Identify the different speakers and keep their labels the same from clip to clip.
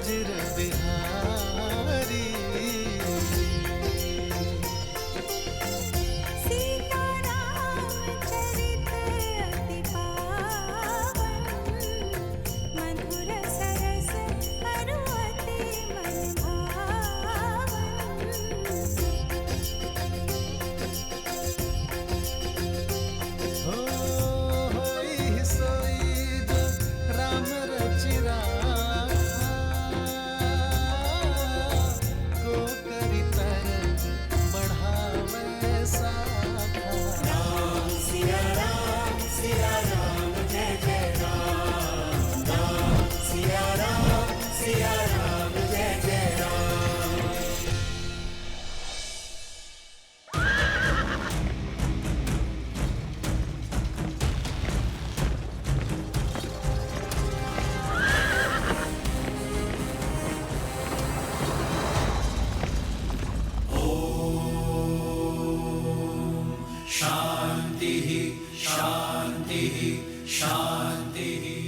Speaker 1: वज्र विहारी।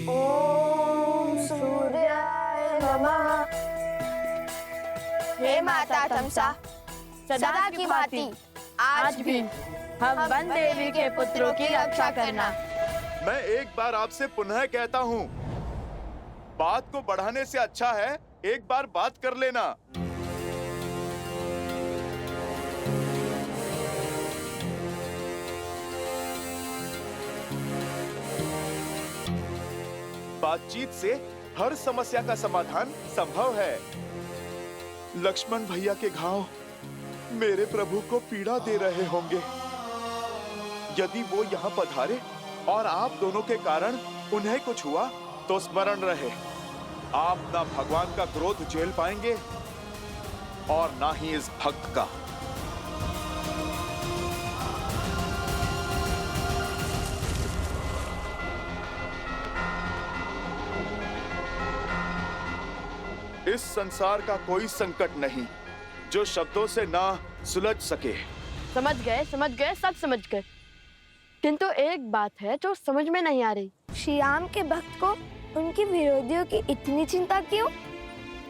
Speaker 2: ओम सूर्याय नमः। हे माता तमसा, सदा की भांति आज भी हम वन देवी के पुत्रों की रक्षा करना।
Speaker 3: मैं एक बार आपसे पुनः कहता हूँ, बात को बढ़ाने से अच्छा है एक बार बात कर लेना। बातचीत से हर समस्या का समाधान संभव है। लक्ष्मण भैया के घाव मेरे प्रभु को पीड़ा दे रहे होंगे। यदि वो यहाँ पधारे और आप दोनों के कारण उन्हें कुछ हुआ तो स्मरण रहे, आप ना भगवान का क्रोध झेल पाएंगे और ना ही इस भक्त का। इस संसार का कोई संकट नहीं जो शब्दों से ना सुलझ सके।
Speaker 2: समझ गए, सब समझ गए। किंतु एक बात है जो समझ में नहीं आ रही।
Speaker 4: श्री राम के भक्त को उनके विरोधियों की इतनी चिंता क्यों?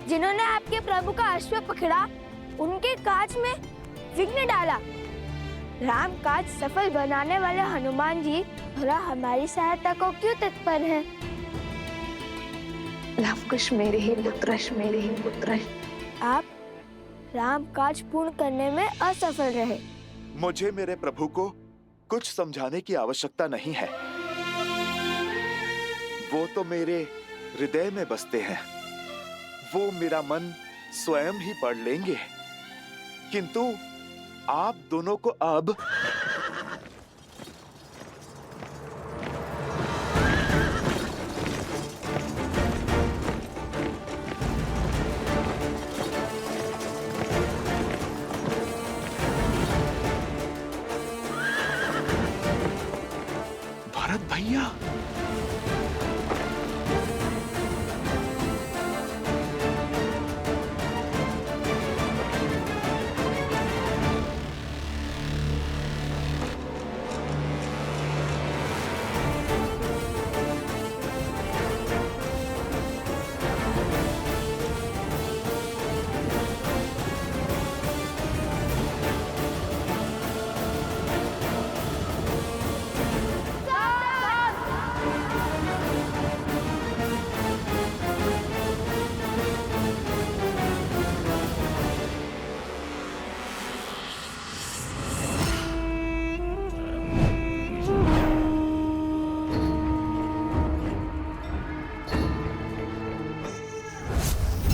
Speaker 4: जिन्होंने आपके प्रभु का अश्व पकड़ा, उनके काज में विघ्न डाला। राम काज सफल बनाने वाले हनुमान जी भला हमारी सहायता को क्यों तत्पर हैं?
Speaker 5: लवकुश मेरे ही पुत्र।
Speaker 4: आप राम काज पूर्ण करने में असफल रहे।
Speaker 3: मुझे मेरे प्रभु को कुछ समझाने की आवश्यकता नहीं है। वो तो मेरे हृदय में बसते हैं। वो मेरा मन स्वयं ही पढ़ लेंगे। किंतु आप दोनों को अब भरत भैया,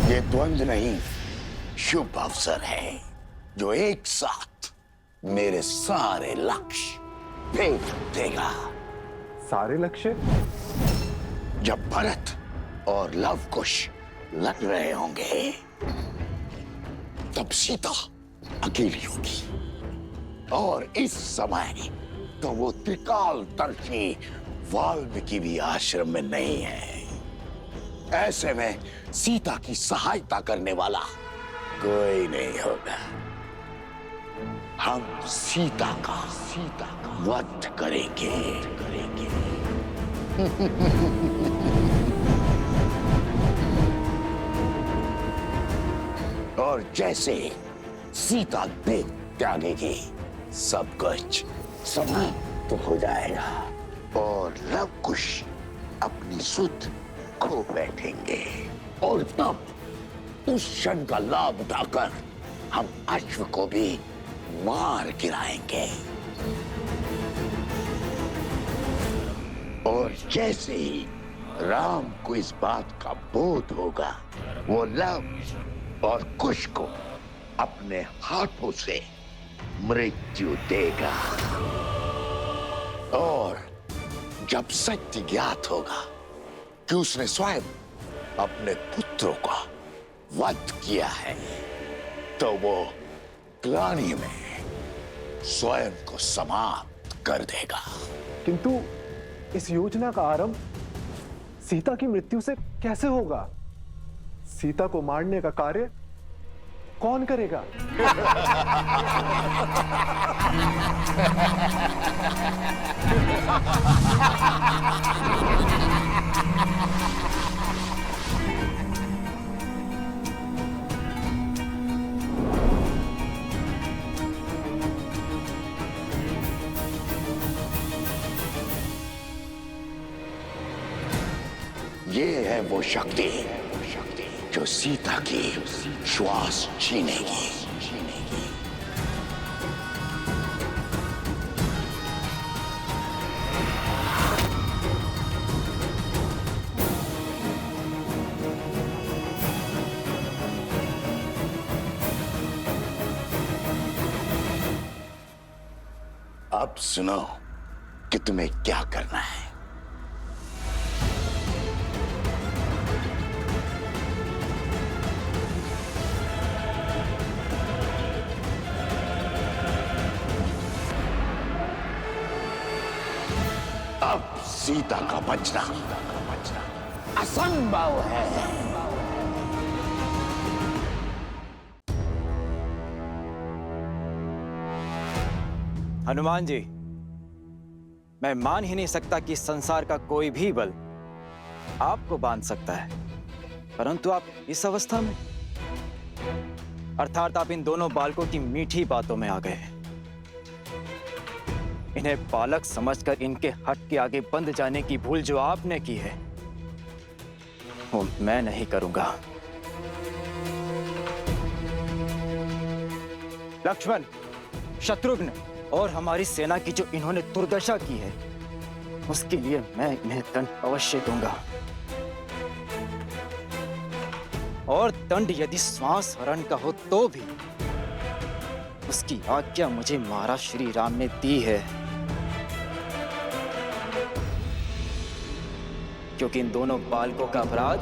Speaker 6: ये द्वंद्व नहीं, शुभ अवसर है जो एक साथ मेरे सारे लक्ष्य फेंक देगा।
Speaker 3: सारे लक्ष्य?
Speaker 6: जब भरत और लवकुश लड़ रहे होंगे तब सीता अकेली होगी, और इस समय तो वो त्रिकालदर्शी वाल्मीकि भी आश्रम में नहीं है। ऐसे में सीता की सहायता करने वाला कोई नहीं होगा। हम सीता का वध करेंगे। और जैसे सीता देह त्यागेगी, सब कुछ समाप्त हो जाएगा और लव कुश अपनी सुध खो बैठेंगे। और तब उस क्षण का लाभ उठाकर हम अश्व को भी मार गिराएंगे। और जैसे ही राम को इस बात का बोध होगा, वो लव और कुश को अपने हाथों से मृत्यु देगा। और जब सत्य ज्ञात होगा कि उसने स्वयं अपने पुत्रों का वध किया है, तो वो ग्लानि में स्वयं को समाप्त कर देगा।
Speaker 7: किंतु इस योजना का आरंभ सीता की मृत्यु से कैसे होगा? सीता को मारने का कार्य कौन करेगा?
Speaker 6: ये है वो शक्ति जो सीता की श्वास छीनेगी। अब सुनो कि तुम्हें क्या करना है। अब सीता का बचना असंभव है।
Speaker 8: हनुमान जी, मैं मान ही नहीं सकता कि संसार का कोई भी बल आपको बांध सकता है, परंतु आप इस अवस्था में, अर्थात आप इन दोनों बालकों की मीठी बातों में आ गए। इन्हें बालक समझकर इनके हट के आगे बंद जाने की भूल जो आपने की है, वो मैं नहीं करूंगा। लक्ष्मण, शत्रुघ्न और हमारी सेना की जो इन्होंने दुर्दशा की है, उसके लिए मैं इन्हें दंड अवश्य दूंगा। और दंड यदि श्वास हरण का हो तो भी उसकी आज्ञा मुझे महाराज श्री राम ने दी है, क्योंकि इन दोनों बालकों का अपराध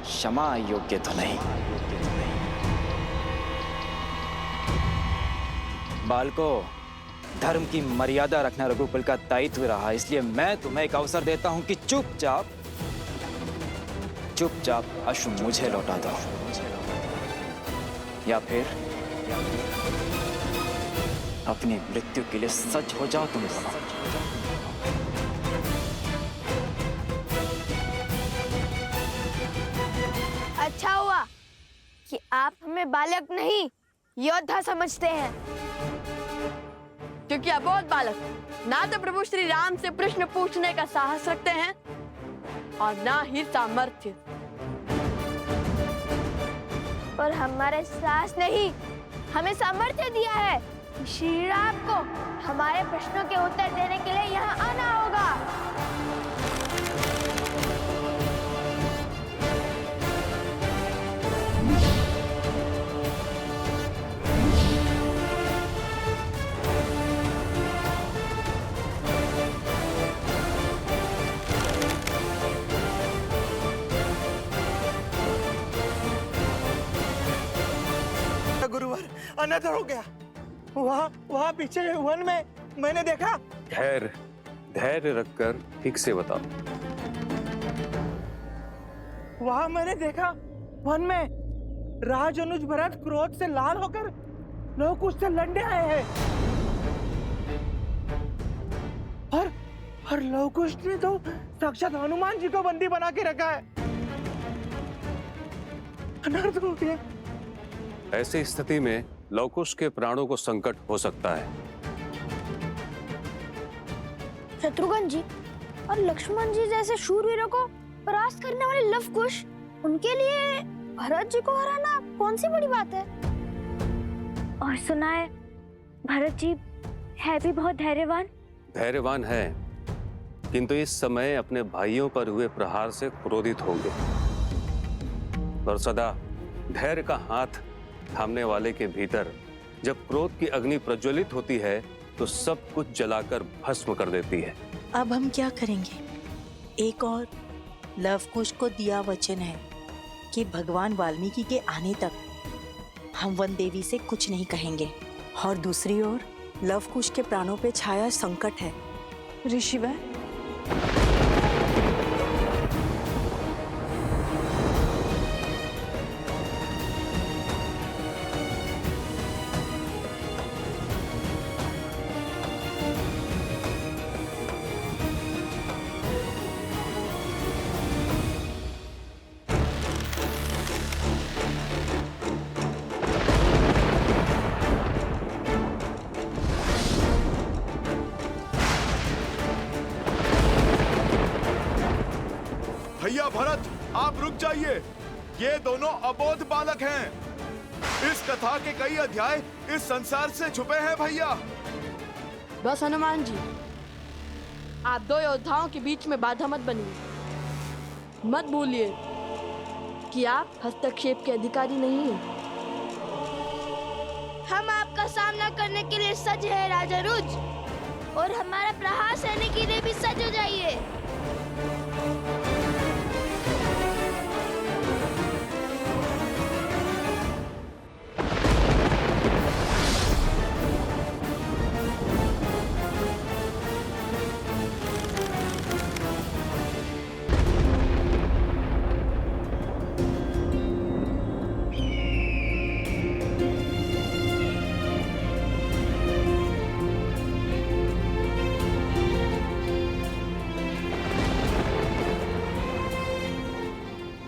Speaker 8: क्षमा योग्य तो नहीं। बालकों, धर्म की मर्यादा रखना रघुकुल का दायित्व रहा, इसलिए मैं तुम्हें एक अवसर देता हूं कि चुपचाप अश्व मुझे लौटा दो, या फिर अपनी मृत्यु के लिए सच हो जाओ तुम दोनों।
Speaker 4: अच्छा हुआ कि आप हमें बालक नहीं योद्धा समझते हैं,
Speaker 2: क्योंकि आप बहुत बालक ना तो प्रभु श्री राम से प्रश्न पूछने का साहस रखते हैं और ना ही सामर्थ्य।
Speaker 4: और हमारे साहस नहीं, हमें सामर्थ्य दिया है कि श्री राम को हमारे प्रश्नों के उत्तर देने के लिए यहाँ आना होगा।
Speaker 9: गुरुवर, अनर्थ हो गया। वहाँ पीछे वन में मैंने देखा।
Speaker 10: धैर्य रखकर ठीक से बताओ।
Speaker 9: वहाँ मैंने देखा वन में राज अनुज भरत क्रोध से लाल होकर लोग उससे लड़ने आए हैं, और लवकुश ने तो साक्षात हनुमान जी को बंदी बना के रखा है। अनर्थ हो गया,
Speaker 10: ऐसी स्थिति में लवकुश के प्राणों को संकट हो सकता है।
Speaker 4: शत्रुघ्न जी और लक्ष्मण जी जैसे शूरवीरों को परास्त करने वाले लव कुश, उनके लिए भरत जी को हराना कौन सी बड़ी बात है। और सुना है भरत जी है भी बहुत धैर्यवान।
Speaker 10: धैर्यवान है, किंतु इस समय अपने भाइयों पर हुए प्रहार से क्रोधित होंगे और सदा धैर्य का हाथ थामने वाले के भीतर जब क्रोध की अग्नि प्रज्वलित होती है तो सब कुछ जलाकर भस्म कर देती है।
Speaker 11: अब हम क्या करेंगे? एक और लवकुश को दिया वचन है कि भगवान वाल्मीकि के आने तक हम वन देवी से कुछ नहीं कहेंगे, और दूसरी ओर लवकुश के प्राणों पे छाया संकट है।
Speaker 5: ऋषिवर,
Speaker 3: भैया भरत, आप रुक जाइए। ये दोनों अबोध बालक हैं। इस कथा के कई अध्याय इस संसार से छुपे हैं भैया।
Speaker 2: बस हनुमान जी, आप दो योद्धाओं के बीच में बाधा मत बनिए। मत भूलिए कि आप हस्तक्षेप के अधिकारी नहीं हैं।
Speaker 4: हम आपका सामना करने के लिए सज्ज है राजा रुज, और हमारा प्रहार सहने के लिए भी सज्ज हो जाइए।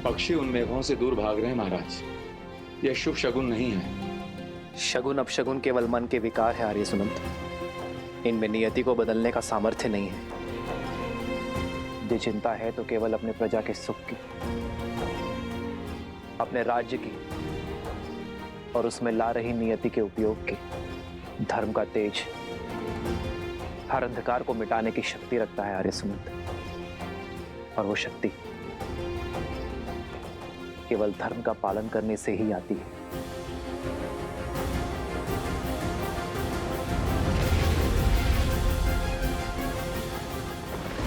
Speaker 12: पक्षी उन मेघों से दूर भाग रहे हैं महाराज। यह शुभ शगुन नहीं है।
Speaker 7: शगुन अपशगुन केवल मन के विकार है आर्य सुनंत। इनमें नियति को बदलने का सामर्थ्य नहीं है। यदि चिंता है तो केवल अपने प्रजा के सुख की, अपने राज्य की और उसमें ला रही नियति के उपयोग की। धर्म का तेज हर अंधकार को मिटाने की शक्ति रखता है आर्य सुनंत, और वो शक्ति केवल धर्म का पालन करने से ही आती है।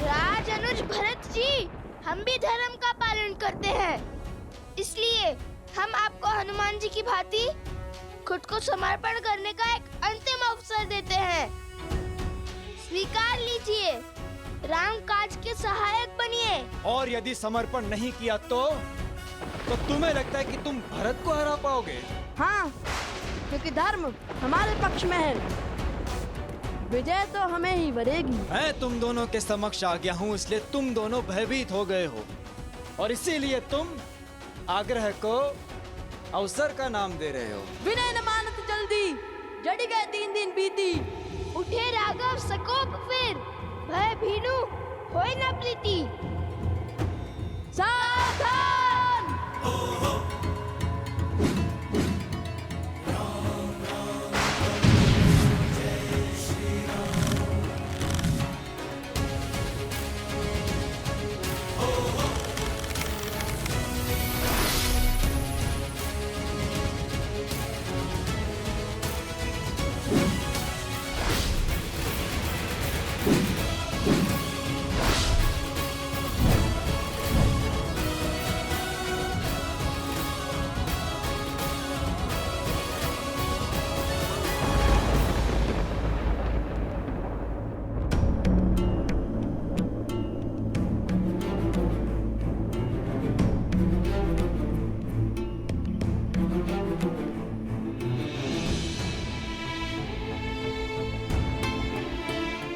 Speaker 4: राज अनुज भरत जी, हम भी धर्म का पालन करते हैं, इसलिए हम आपको हनुमान जी की भांति खुद को समर्पण करने का एक अंतिम अवसर देते हैं। स्वीकार लीजिए, राम काज के सहायक बनिए।
Speaker 8: और यदि समर्पण नहीं किया तो तुम्हें लगता है कि तुम भरत को हरा पाओगे?
Speaker 2: हाँ, क्योंकि धर्म हमारे पक्ष में है। विजय तो हमें ही वरेगी।
Speaker 8: मैं तुम दोनों के समक्ष आ गया हूँ, इसलिए तुम दोनों भयभीत हो गए हो, और इसीलिए तुम आग्रह को अवसर का नाम दे रहे हो।
Speaker 2: विनय न मानत जल्दी, जड़ी गए 3 दिन बीती।
Speaker 4: उठे राघव सकोप फिर, भय भीनु होय न प्रीति।
Speaker 2: सावधान!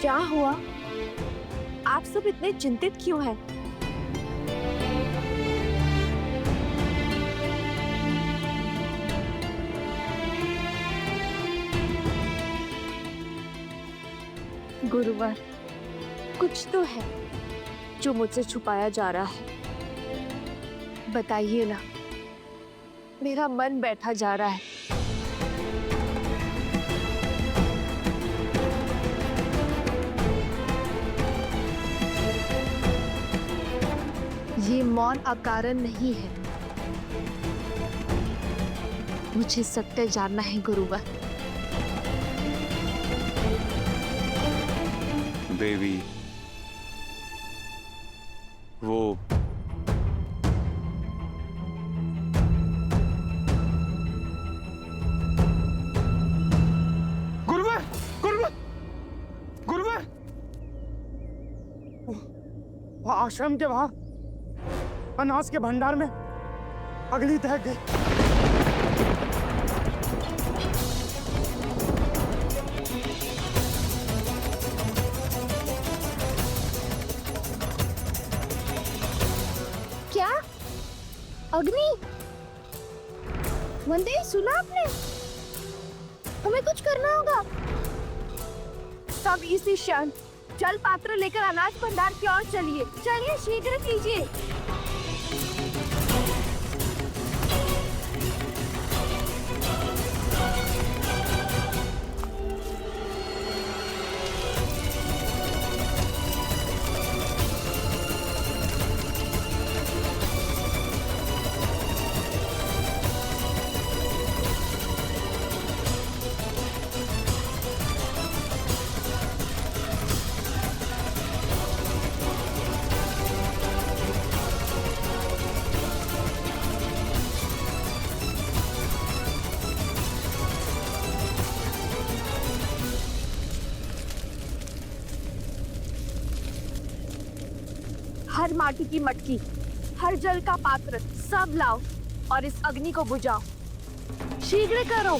Speaker 5: क्या हुआ? आप सब इतने चिंतित क्यों हैं? गुरुवर, कुछ तो है जो मुझसे छुपाया जा रहा है। बताइए ना, मेरा मन बैठा जा रहा है। ये मौन अकारण नहीं है। मुझे सत्य जानना है गुरुवर।
Speaker 10: देवी, वो
Speaker 9: गुरुवर, गुरुवर, गुरुवर, वहाँ आश्रम के वहां अनाज के भंडार में अग्नि दहक गई।
Speaker 5: क्या? अग्नि? वंदे, सुना आपने? हमें कुछ करना होगा। सब इसी क्षण जल पात्र लेकर अनाज भंडार की ओर चलिए। चलिए, शीघ्र कीजिए। हर माटी की मटकी, हर जल का पात्र सब लाओ और इस अग्नि को बुझाओ। शीघ्र करो।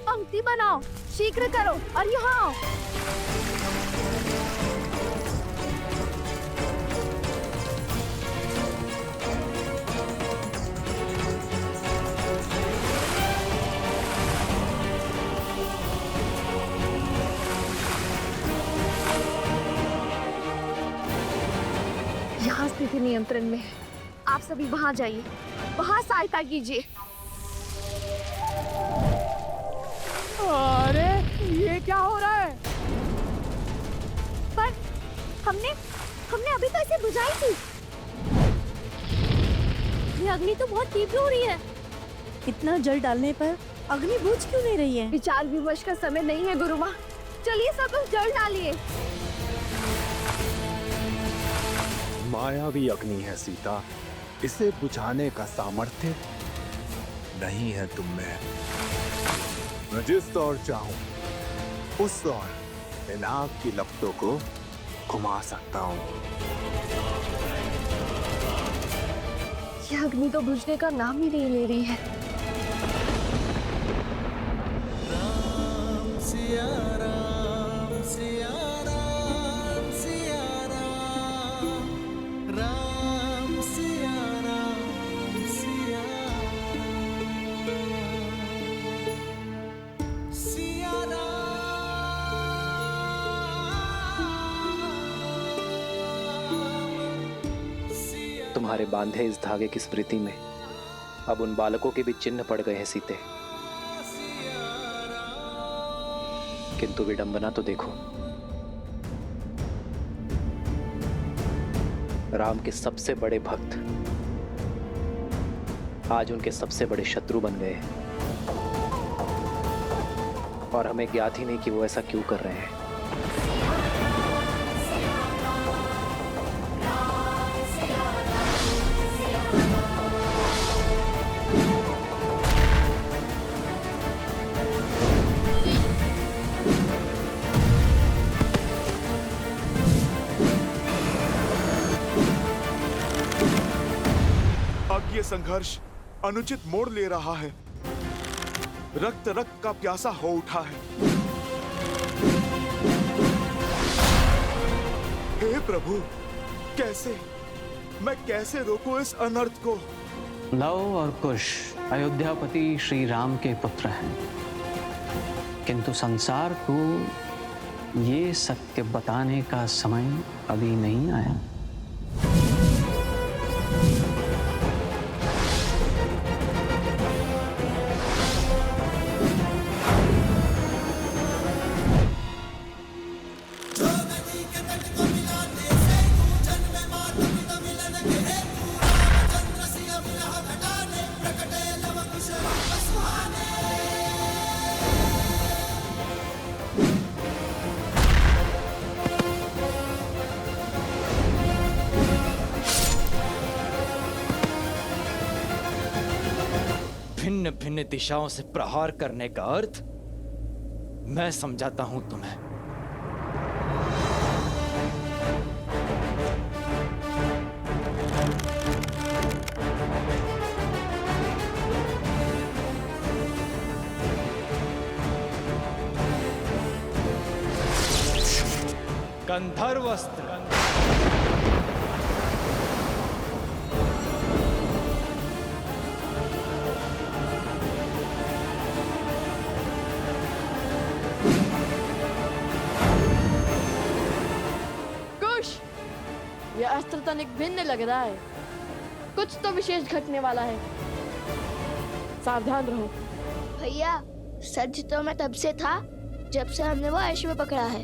Speaker 5: पंक्ति बनाओ, शीघ्र करो और यहाँ आओ। यहाँ स्थिति नियंत्रण में है। आप सभी वहाँ जाइए, वहाँ सहायता कीजिए।
Speaker 9: अरे ये क्या हो रहा है?
Speaker 5: पर हमने अभी तो इसे बुझाई थी। ये अग्नि तो बहुत तीव्र हो रही है।
Speaker 11: इतना जल डालने पर अग्नि बुझ क्यों नहीं रही है?
Speaker 5: विचार विमर्श का समय नहीं है गुरु माँ। चलिए सब लोग जल डालिए।
Speaker 13: मायावी अग्नि है सीता, इसे बुझाने का सामर्थ्य नहीं है तुम में। मैं जिस ओर चाहूं उस ओर इन आग की लपटों को घुमा सकता हूं।
Speaker 5: यह अग्नि तो बुझने का नाम ही नहीं ले रही है।
Speaker 1: राम सिया राम सिया राम सिया राम, राम सिया राम सिया सिया
Speaker 7: तुम्हारे बांधे इस धागे की स्मृति में अब उन बालकों के भी चिन्ह पड़ गए हैं सीते। किंतु विडंबना तो देखो, राम के सबसे बड़े भक्त आज उनके सबसे बड़े शत्रु बन गए हैं। और हमें ज्ञात ही नहीं कि वो ऐसा क्यों कर रहे हैं।
Speaker 3: अब ये संघर्ष अनुचित मोड़ ले रहा है। रक्त रक्त का प्यासा हो उठा है। हे प्रभु, कैसे, मैं कैसे रोकूं इस अनर्थ को?
Speaker 14: लव और कुश अयोध्यापति श्री राम के पुत्र हैं, किंतु संसार को ये सत्य बताने का समय अभी नहीं आया।
Speaker 8: भिन्न भिन्न दिशाओं से प्रहार करने का अर्थ मैं समझाता हूं तुम्हें। गंधर्वस्त्र,
Speaker 2: यह अस्त्र तनिक भिन्न लग रहा है। कुछ तो विशेष घटने वाला है। सावधान रहो।
Speaker 4: भैया, सच तो मैं तब से था जब से हमने वो अश्व पकड़ा है।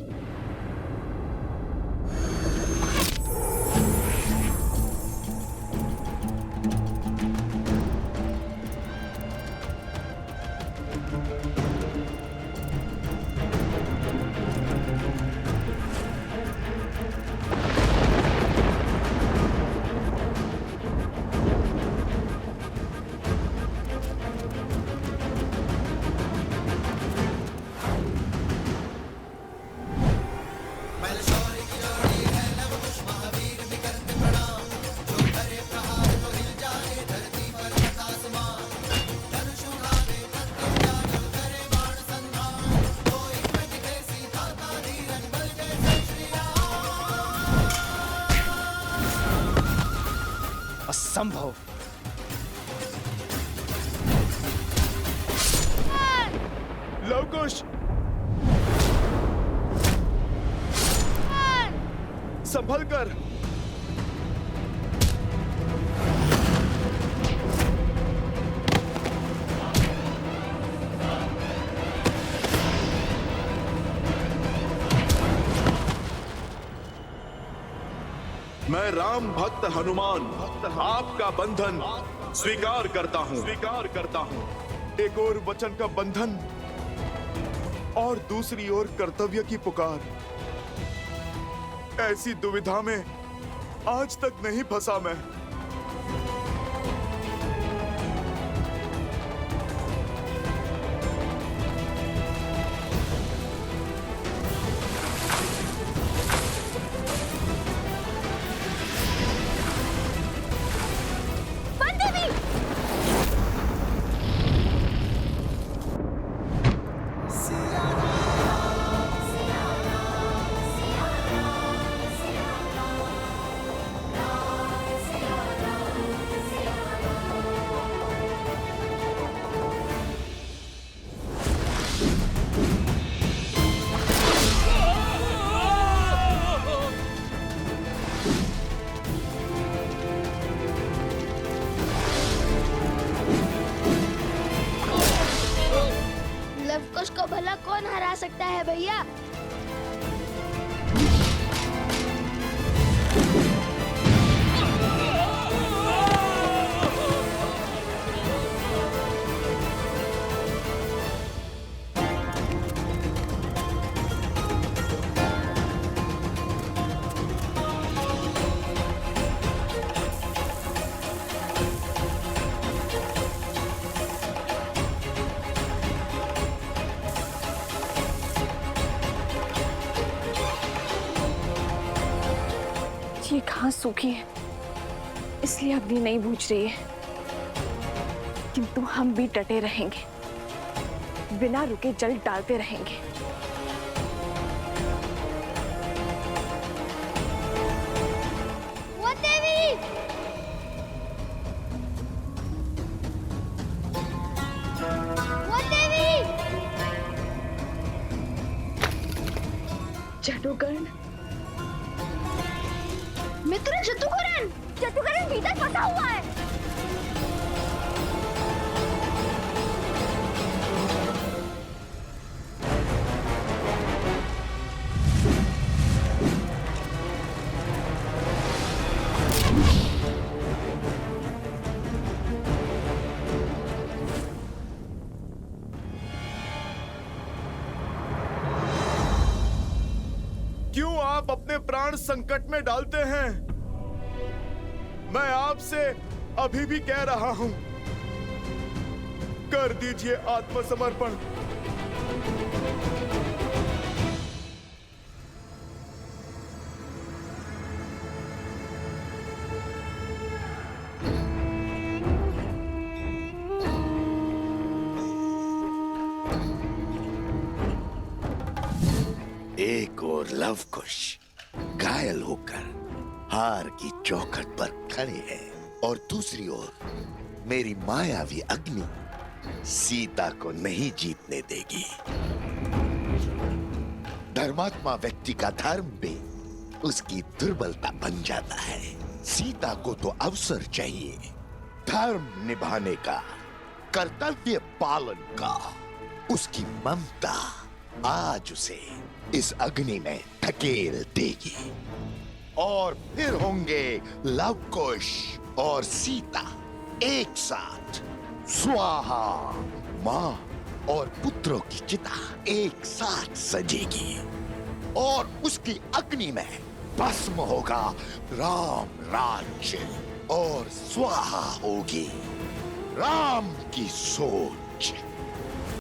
Speaker 8: असंभव।
Speaker 3: लवकुश, संभल कर। मैं राम भक्त हनुमान आपका बंधन स्वीकार करता हूं। एक और वचन का बंधन और दूसरी ओर कर्तव्य की पुकार। ऐसी दुविधा में आज तक नहीं फंसा मैं।
Speaker 4: लवकुश को भला कौन हरा सकता है भैया?
Speaker 5: ये घास सूखी है, इसलिए अग्नि नहीं बुझ रही है। किंतु हम भी डटे रहेंगे, बिना रुके जल डालते रहेंगे।
Speaker 4: वो देवी! वो देवी!
Speaker 5: जटुकर्ण,
Speaker 4: मित्र जटुकर्ण! जटुकर्ण भीतर फंसा हुआ है।
Speaker 3: क्यों आप अपने प्राण संकट में डालते हैं? मैं आपसे अभी भी कह रहा हूं, कर दीजिए आत्मसमर्पण।
Speaker 6: एक और लव कुश घायल होकर हार की चौखट पर खड़े हैं और दूसरी ओर मेरी मायावी अग्नि सीता को नहीं जीतने देगी। धर्मात्मा व्यक्ति का धर्म भी उसकी दुर्बलता बन जाता है। सीता को तो अवसर चाहिए, धर्म निभाने का, कर्तव्य पालन का। उसकी ममता आज उसे इस अग्नि में धकेल देगी और फिर होंगे लव कुश और सीता एक साथ। स्वाहा, मां और पुत्रों की चिता एक साथ सजेगी और उसकी अग्नि में भस्म होगा राम राज्य और स्वाहा होगी राम की सोच।